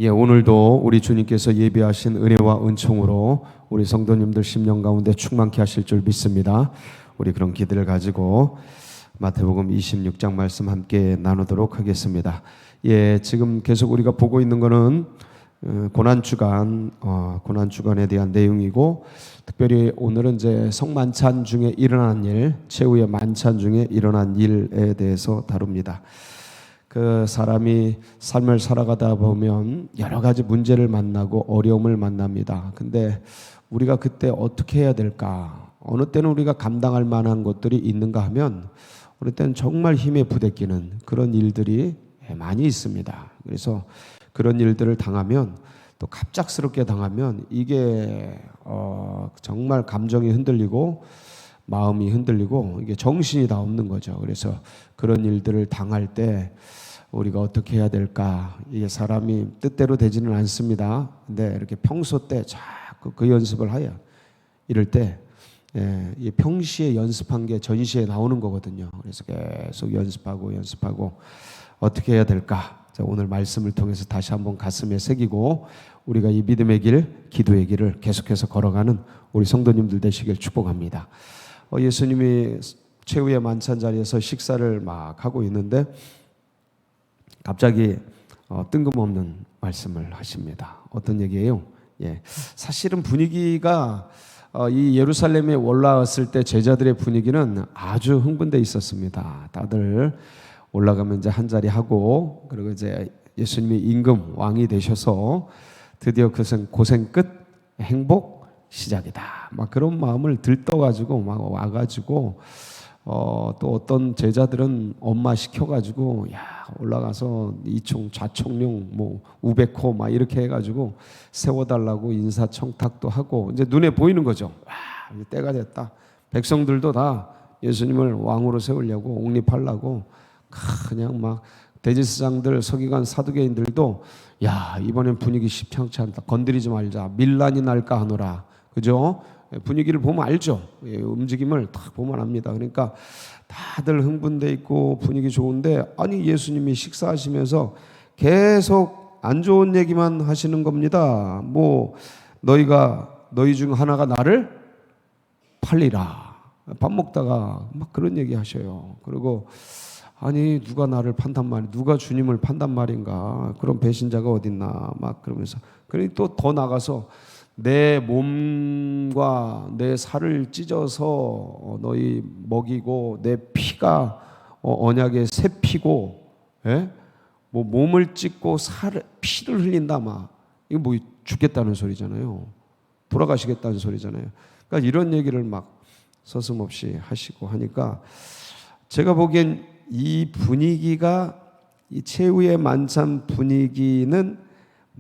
오늘도 우리 주님께서 예비하신 은혜와 은총으로 우리 성도님들 심령 가운데 충만케 하실 줄 믿습니다. 우리 그런 기대를 가지고 마태복음 26장 말씀 함께 나누도록 하겠습니다. 지금 계속 우리가 보고 있는 거는 고난주간에 대한 내용이고, 특별히 오늘은 이제 성만찬 중에 일어난 일, 최후의 만찬 중에 일어난 일에 대해서 다룹니다. 그 사람이 삶을 살아가다 보면 여러 가지 문제를 만나고 어려움을 만납니다. 근데 우리가 그때 어떻게 해야 될까? 어느 때는 우리가 감당할 만한 것들이 있는가 하면 어느 때는 정말 힘에 부대끼는 그런 일들이 많이 있습니다. 그래서 그런 일들을 당하면, 또 갑작스럽게 당하면 이게 정말 감정이 흔들리고 마음이 흔들리고 이게 정신이 다 없는 거죠. 그래서 그런 일들을 당할 때 우리가 어떻게 해야 될까? 이게 사람이 뜻대로 되지는 않습니다. 근데 이렇게 평소 때 자꾸 그 연습을 하여 이럴 때 이 평시에 연습한 게 전시에 나오는 거거든요. 그래서 계속 연습하고 어떻게 해야 될까? 자, 오늘 말씀을 통해서 다시 한번 가슴에 새기고 우리가 이 믿음의 길, 기도의 길을 계속해서 걸어가는 우리 성도님들 되시길 축복합니다. 예수님이 최후의 만찬 자리에서 식사를 막 하고 있는데 갑자기 뜬금없는 말씀을 하십니다. 어떤 얘기예요? 사실은 분위기가 이 예루살렘에 올라왔을 때 제자들의 분위기는 아주 흥분돼 있었습니다. 다들 올라가면 이제 한 자리 하고, 그리고 이제 예수님이 임금 왕이 되셔서 드디어 고생 끝 행복 시작이다. 막 그런 마음을 들떠가지고 막 와가지고 또 어떤 제자들은 엄마 시켜가지고 올라가서 이총 좌총룡 뭐 우백호 막 이렇게 해가지고 세워달라고 인사청탁도 하고, 이제 눈에 보이는 거죠. 이제 때가 됐다. 백성들도 다 예수님을 왕으로 세우려고 옹립하려고 그냥 막 대제사장들, 서기관, 사두개인들도 이번엔 분위기 심상치 않다. 건드리지 말자. 밀란이 날까 하노라. 그죠? 분위기를 보면 알죠. 움직임을 딱 보면 압니다. 그러니까 다들 흥분돼 있고 분위기 좋은데, 아니 예수님이 식사하시면서 계속 안 좋은 얘기만 하시는 겁니다. 뭐 너희 중 하나가 나를 팔리라. 밥 먹다가 막 그런 얘기 하셔요. 그리고 아니 누가 나를 판단 말이야? 누가 주님을 판단 말인가? 그런 배신자가 어딨나? 막 그러면서, 그러니 또 더 나가서 내 몸과 내 살을 찢어서 너희 먹이고 내 피가 언약의 새 피고, 뭐 몸을 찢고 피를 흘린다 막, 이거 뭐 죽겠다는 소리잖아요. 돌아가시겠다는 소리잖아요. 그러니까 이런 얘기를 막 서슴없이 하시고 하니까 제가 보기엔 이 분위기가, 이 최후의 만찬 분위기는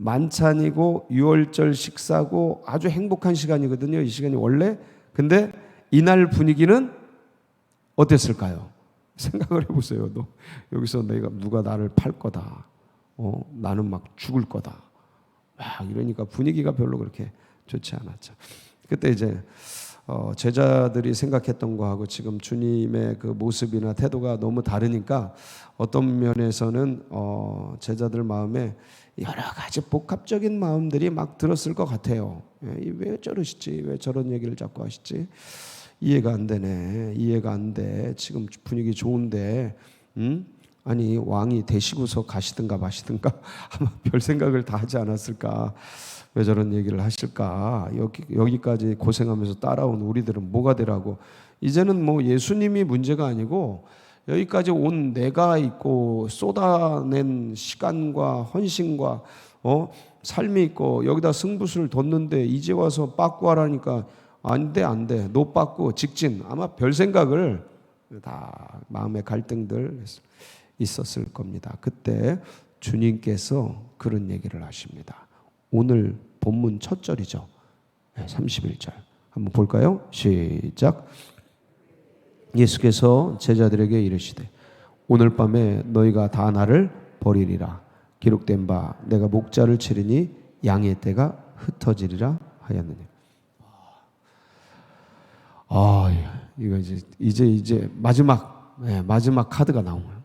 만찬이고 유월절 식사고 아주 행복한 시간이거든요. 이 시간이 원래. 근데 이날 분위기는 어땠을까요? 생각을 해보세요. 여기서 누가 나를 팔 거다. 나는 막 죽을 거다. 이러니까 분위기가 별로 그렇게 좋지 않았죠. 그때 이제 제자들이 생각했던 거하고 지금 주님의 그 모습이나 태도가 너무 다르니까 어떤 면에서는 제자들 마음에 여러 가지 복합적인 마음들이 막 들었을 것 같아요. 왜 저러시지? 왜 저런 얘기를 자꾸 하시지? 이해가 안 되네. 이해가 안 돼. 지금 분위기 좋은데, 아니 왕이 되시고서 가시든가 마시든가 아마 별 생각을 다 하지 않았을까? 왜 저런 얘기를 하실까? 여기까지 고생하면서 따라온 우리들은 뭐가 되라고? 이제는 뭐 예수님이 문제가 아니고 여기까지 온 내가 있고 쏟아낸 시간과 헌신과 삶이 있고 여기다 승부수를 뒀는데 이제 와서 빠꾸 하라니까 안 돼. 너 빠꾸 직진. 아마 별 생각을 다, 마음의 갈등들 있었을 겁니다. 그때 주님께서 그런 얘기를 하십니다. 오늘 본문 첫 절이죠. 31절 한번 볼까요? 시작. 예수께서 제자들에게 이르시되 오늘 밤에 너희가 다 나를 버리리라. 기록된 바 내가 목자를 치르니 양의 떼가 흩어지리라 하였느냐. 이거 이제 마지막 카드가 나오네요.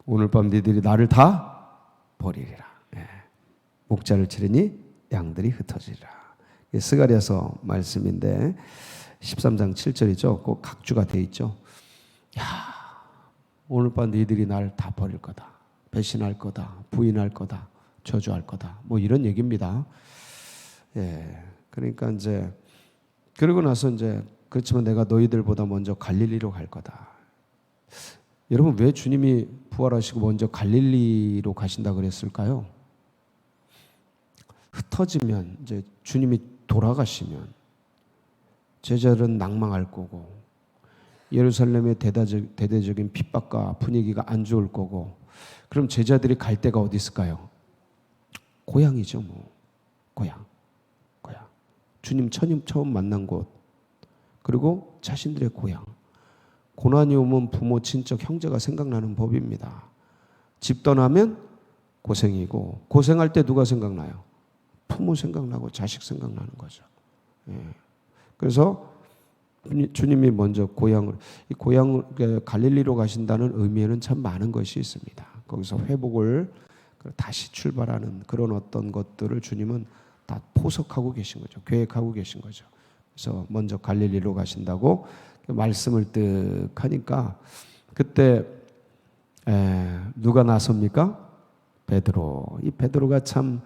오늘 밤 너희들이 나를 다 버리리라. 목자를 치르니 양들이 흩어지리라. 이게 스가랴서 말씀인데 13장 7절이죠. 꼭 각주가 돼 있죠. 야, 오늘 밤 너희들이 날 다 버릴 거다. 배신할 거다. 부인할 거다. 저주할 거다. 뭐 이런 얘기입니다. 예. 그러니까 이제 그러고 나서 이제 그렇지만 내가 너희들보다 먼저 갈릴리로 갈 거다. 여러분 왜 주님이 부활하시고 먼저 갈릴리로 가신다 그랬을까요? 흩어지면 이제 주님이 돌아가시면 제자들은 낭망할 거고 예루살렘의 대대적인 핍박과 분위기가 안 좋을 거고 그럼 제자들이 갈 데가 어디 있을까요? 고향이죠 뭐. 고향. 주님 처음 만난 곳 그리고 자신들의 고향. 고난이 오면 부모, 친척, 형제가 생각나는 법입니다. 집 떠나면 고생이고 고생할 때 누가 생각나요? 부모 생각나고 자식 생각나는 거죠. 예. 그래서 주님이 먼저 이 갈릴리로 가신다는 의미에는 참 많은 것이 있습니다. 거기서 회복을 다시 출발하는 그런 어떤 것들을 주님은 다 포석하고 계신 거죠. 계획하고 계신 거죠. 그래서 먼저 갈릴리로 가신다고 말씀을 뜩 하니까 그때 누가 나섭니까? 베드로. 이 베드로가 참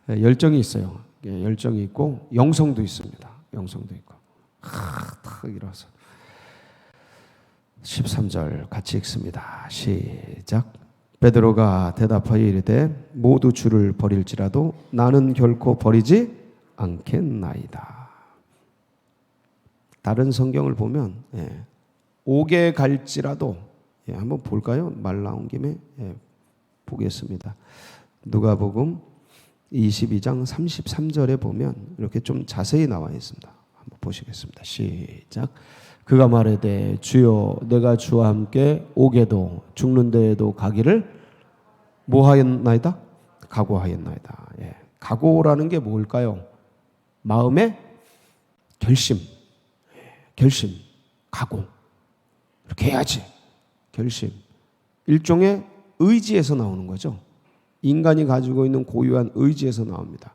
열정이 있어요. 열정이 있고 영성도 있습니다. 영성도 있고 탁 일어서 13절 같이 읽습니다. 시작. 베드로가 대답하여 이르되 모두 주를 버릴지라도 나는 결코 버리지 않겠나이다. 다른 성경을 보면 옥에 갈지라도 한번 볼까요? 말 나온 김에 보겠습니다. 누가복음 22장 33절에 보면 이렇게 좀 자세히 나와 있습니다. 한번 보시겠습니다. 시작. 그가 말하되 주여 내가 주와 함께 오게도 죽는 데에도 가기를 뭐하였나이다? 각오하였나이다. 각오라는 게 뭘까요? 마음의 결심, 각오. 이렇게 해야지. 결심. 일종의 의지에서 나오는 거죠. 인간이 가지고 있는 고유한 의지에서 나옵니다.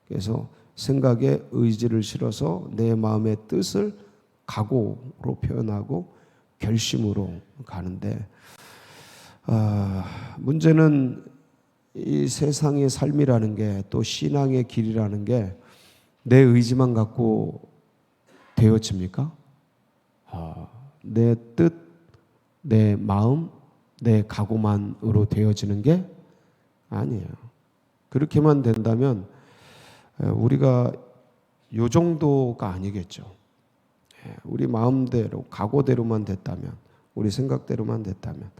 그래서 생각에 의지를 실어서 내 마음의 뜻을 각오로 표현하고 결심으로 가는데 문제는 이 세상의 삶이라는 게 또 신앙의 길이라는 게 내 의지만 갖고 되어집니까? 내 뜻, 내 마음, 내 각오만으로 되어지는 게 아니에요. 그렇게만 된다면 우리가 요 정도가 아니겠죠. 우리 마음대로 각오대로만 됐다면 우리 생각대로만 됐다면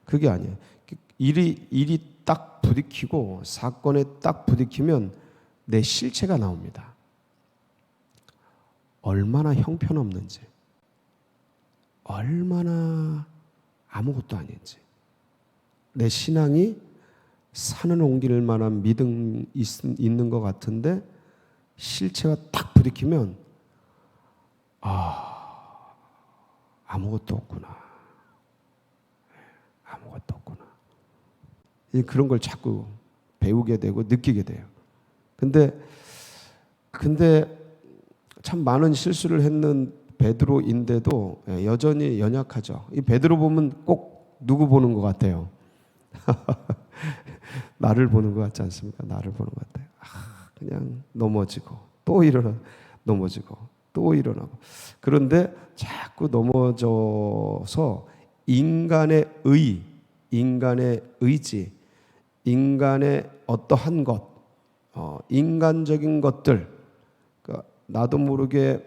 그게 아니에요. 일이 딱 부딪히고 사건에 딱 부딪히면 내 실체가 나옵니다. 얼마나 형편없는지 얼마나 아무것도 아닌지 내 신앙이 산을 옮길 만한 믿음 있는 것 같은데 실체가 딱 부딪히면 아무것도 없구나. 아무것도 없구나. 그런 걸 자꾸 배우게 되고 느끼게 돼요. 근데 참 많은 실수를 했는 베드로인데도 여전히 연약하죠. 이 베드로 보면 꼭 누구 보는 것 같아요? 나를 보는 것 같지 않습니까? 나를 보는 것 같아요. 그냥 넘어지고 또 일어나 넘어지고 또 일어나고 그런데 자꾸 넘어져서 인간의 인간의 의지, 인간의 어떠한 것, 인간적인 것들, 그러니까 나도 모르게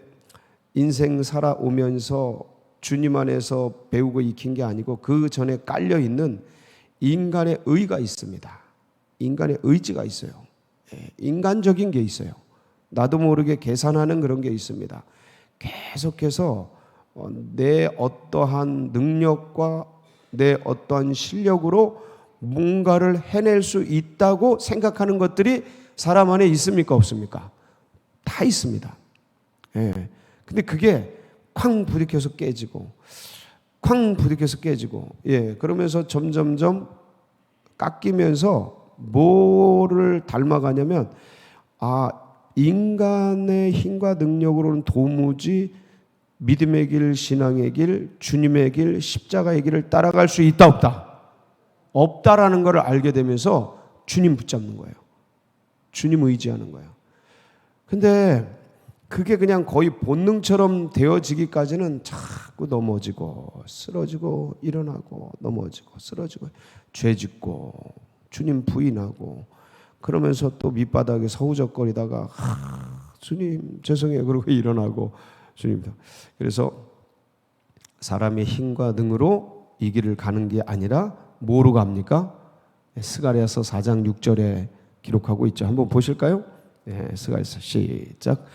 인생 살아오면서 주님 안에서 배우고 익힌 게 아니고 그 전에 깔려 있는 인간의 의가 있습니다. 인간의 의지가 있어요. 인간적인 게 있어요. 나도 모르게 계산하는 그런 게 있습니다. 계속해서 내 어떠한 능력과 내 어떠한 실력으로 뭔가를 해낼 수 있다고 생각하는 것들이 사람 안에 있습니까? 없습니까? 다 있습니다. 근데 그게 쾅 부딪혀서 깨지고 그러면서 점점점 깎이면서 뭐를 닮아가냐면 인간의 힘과 능력으로는 도무지 믿음의 길, 신앙의 길, 주님의 길, 십자가의 길을 따라갈 수 있다 없다? 없다라는 것을 알게 되면서 주님 붙잡는 거예요. 주님 의지하는 거예요. 근데 그게 그냥 거의 본능처럼 되어지기까지는 자꾸 넘어지고 쓰러지고 일어나고 넘어지고 쓰러지고 죄짓고 주님 부인하고 그러면서 또 밑바닥에서 허우적거리다가 주님 죄송해요 그러고 일어나고 주님. 그래서 사람의 힘과 능으로 이 길을 가는 게 아니라 뭐로 갑니까? 스가랴서 4장 6절에 기록하고 있죠. 한번 보실까요? 스가랴서 시작.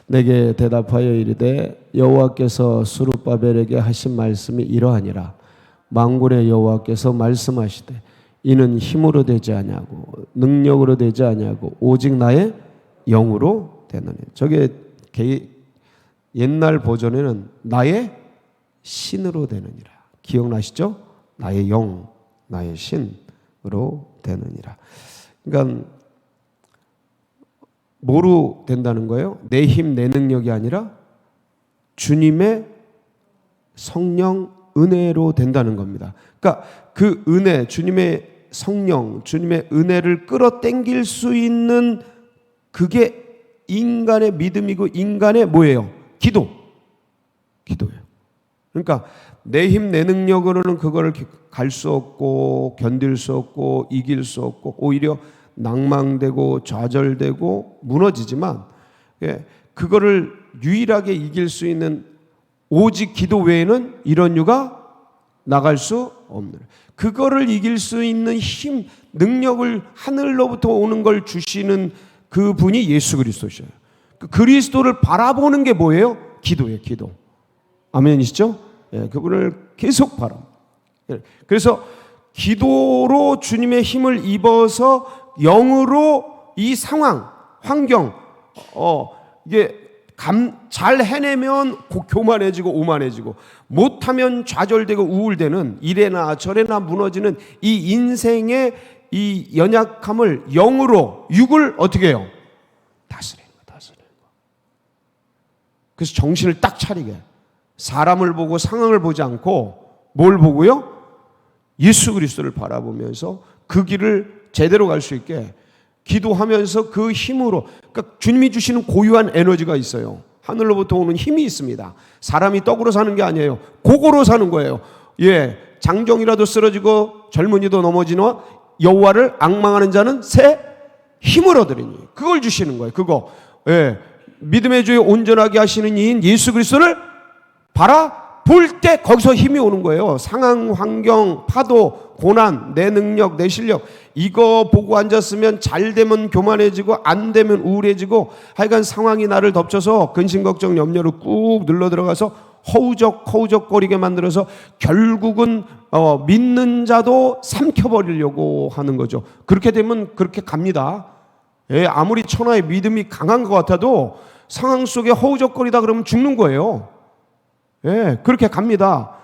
내게 대답하여 이르되 여호와께서 스룹바벨에게 하신 말씀이 이러하니라. 만군의 여호와께서 말씀하시되 이는 힘으로 되지 아니하고 능력으로 되지 아니하고 오직 나의 영으로 되느니. 저게 옛날 버전에는 나의 신으로 되느니라. 기억나시죠? 나의 영, 나의 신으로 되느니라. 그러니까 뭐로 된다는 거예요? 내 힘, 내 능력이 아니라 주님의 성령 은혜로 된다는 겁니다. 그러니까 그 은혜, 주님의 성령, 주님의 은혜를 끌어당길 수 있는 그게 인간의 믿음이고 인간의 뭐예요? 기도예요. 그러니까 내 힘, 내 능력으로는 그거를 갈 수 없고 견딜 수 없고 이길 수 없고 오히려 낭망되고 좌절되고 무너지지만 그거를 유일하게 이길 수 있는 오직 기도 외에는 이런 유가 나갈 수 없는, 그거를 이길 수 있는 힘, 능력을 하늘로부터 오는 걸 주시는 그분이 예수 그리스도셔요. 그 그리스도를 바라보는 게 뭐예요? 기도예요. 기도. 아멘이시죠? 그분을 계속 바랍니다. 그래서 기도로 주님의 힘을 입어서 영으로 이 상황, 환경, 이게 잘 해내면 교만해지고 오만해지고, 못하면 좌절되고 우울되는, 이래나 저래나 무너지는 이 인생의 이 연약함을 영으로, 육을 어떻게 해요? 다스리는 거. 그래서 정신을 딱 차리게, 사람을 보고 상황을 보지 않고 뭘 보고요? 예수 그리스도를 바라보면서 그 길을 제대로 갈 수 있게 기도하면서 그 힘으로, 그러니까 주님이 주시는 고유한 에너지가 있어요. 하늘로부터 오는 힘이 있습니다. 사람이 떡으로 사는 게 아니에요. 고고로 사는 거예요. 장정이라도 쓰러지고 젊은이도 넘어지노 여호와를 앙망하는 자는 새 힘을 얻으리니, 그걸 주시는 거예요. 그거. 믿음의 주에 온전하게 하시는 이인 예수 그리스도를 바라볼 때 거기서 힘이 오는 거예요. 상황, 환경, 파도, 고난, 내 능력, 내 실력, 이거 보고 앉았으면 잘 되면 교만해지고 안 되면 우울해지고, 하여간 상황이 나를 덮쳐서 근심, 걱정, 염려로 꾹 눌러 들어가서 허우적거리게 만들어서 결국은 믿는 자도 삼켜버리려고 하는 거죠. 그렇게 되면 그렇게 갑니다. 아무리 천하의 믿음이 강한 것 같아도 상황 속에 허우적거리다 그러면 죽는 거예요. 그렇게 갑니다.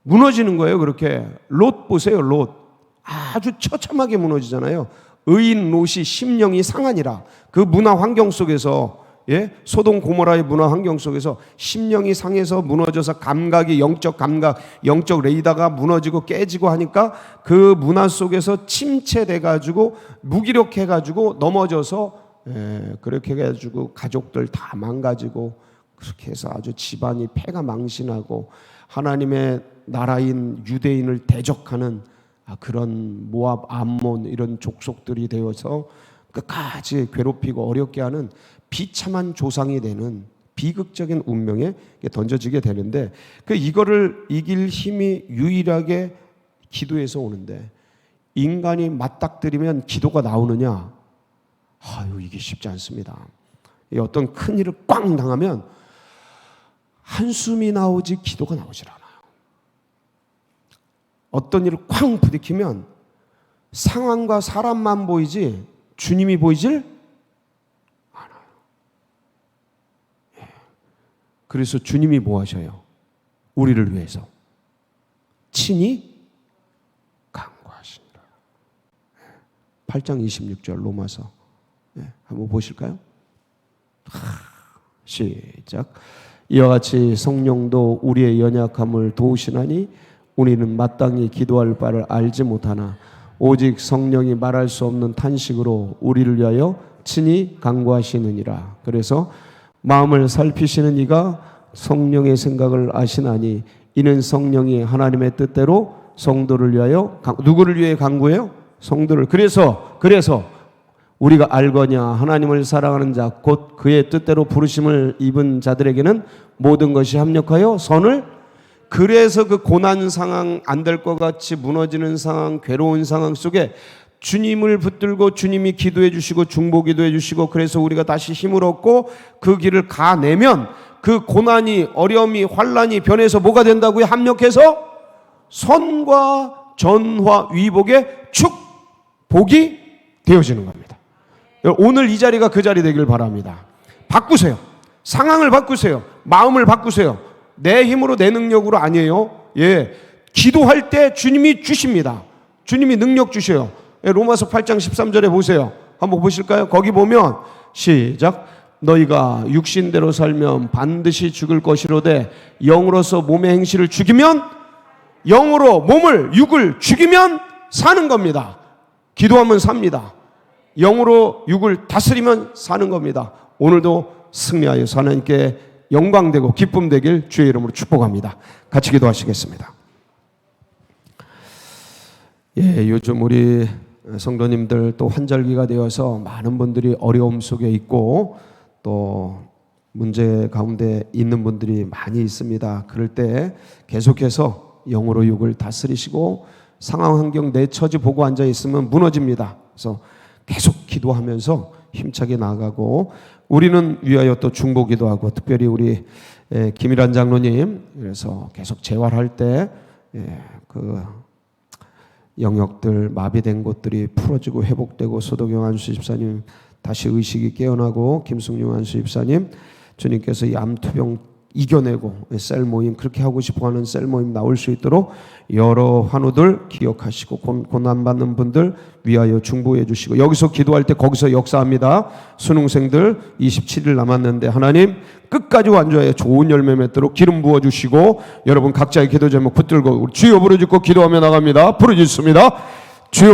무너지는 거예요. 그렇게. 롯 보세요. 롯 아주 처참하게 무너지잖아요. 의인 롯이 심령이 상하니라. 그 문화 환경 속에서, 소돔 고모라의 문화 환경 속에서 심령이 상해서 무너져서 감각이, 영적 감각, 영적 레이더가 무너지고 깨지고 하니까 그 문화 속에서 침체돼 가지고 무기력해 가지고 넘어져서, 그렇게 해 가지고 가족들 다 망가지고, 그렇게 해서 아주 집안이 폐가 망신하고 하나님의 나라인 유대인을 대적하는 그런 모압, 암몬 이런 족속들이 되어서 끝까지 괴롭히고 어렵게 하는 비참한 조상이 되는 비극적인 운명에 던져지게 되는데, 이거를 이길 힘이 유일하게 기도에서 오는데, 인간이 맞닥뜨리면 기도가 나오느냐? 이게 쉽지 않습니다. 어떤 큰 일을 꽝 당하면 한숨이 나오지 기도가 나오질 않아요. 어떤 일을 쾅 부딪히면 상황과 사람만 보이지 주님이 보이질 않아요. 그래서 주님이 뭐 하셔요? 우리를 위해서 친히 간구하신다. 8장 26절 로마서. 한번 보실까요? 시작. 이와 같이 성령도 우리의 연약함을 도우시나니 우리는 마땅히 기도할 바를 알지 못하나 오직 성령이 말할 수 없는 탄식으로 우리를 위하여 친히 간구하시느니라. 그래서 마음을 살피시는 이가 성령의 생각을 아시나니 이는 성령이 하나님의 뜻대로 성도를 위하여, 누구를 위해 간구해요? 성도를. 그래서 우리가 알거냐 하나님을 사랑하는 자 곧 그의 뜻대로 부르심을 입은 자들에게는 모든 것이 합력하여 선을. 그래서 그 고난 상황, 안 될 것 같이 무너지는 상황, 괴로운 상황 속에 주님을 붙들고 주님이 기도해 주시고 중보 기도해 주시고, 그래서 우리가 다시 힘을 얻고 그 길을 가내면 그 고난이, 어려움이, 환난이 변해서 뭐가 된다고요? 합력해서 선과 전화 위복의 축복이 되어지는 겁니다. 오늘 이 자리가 그 자리 되길 바랍니다. 바꾸세요. 상황을 바꾸세요. 마음을 바꾸세요. 내 힘으로, 내 능력으로 아니에요. 기도할 때 주님이 주십니다. 주님이 능력 주셔요. 로마서 8장 13절에 보세요. 한번 보실까요? 거기 보면 시작. 너희가 육신대로 살면 반드시 죽을 것이로되 영으로서 몸의 행실을 죽이면, 영으로 몸을, 육을 죽이면 사는 겁니다. 기도하면 삽니다. 영으로 육을 다스리면 사는 겁니다. 오늘도 승리하여 하나님께 영광되고 기쁨 되길 주의 이름으로 축복합니다. 같이 기도하시겠습니다. 요즘 우리 성도님들 또 환절기가 되어서 많은 분들이 어려움 속에 있고 또 문제 가운데 있는 분들이 많이 있습니다. 그럴 때 계속해서 영으로 육을 다스리시고, 상황 환경 내 처지 보고 앉아 있으면 무너집니다. 그래서 계속 기도하면서 힘차게 나아가고, 우리는 위하여 또 중보 기도하고, 특별히 우리 김일환 장로님, 그래서 계속 재활할 때 그 영역들, 마비된 곳들이 풀어지고 회복되고, 소도경 안수 집사님 다시 의식이 깨어나고, 김승용 안수 집사님 주님께서 이 암투병 이겨내고 셀 모임, 그렇게 하고 싶어하는 셀 모임 나올 수 있도록 여러 환우들 기억하시고, 고난받는 분들 위하여 중보해 주시고, 여기서 기도할 때 거기서 역사합니다. 수능생들 27일 남았는데 하나님 끝까지 완주하여 좋은 열매 맺도록 기름 부어주시고, 여러분 각자의 기도 제목 붙들고 우리 주여 부르짖고 기도하며 나갑니다. 부르짖습니다. 주여.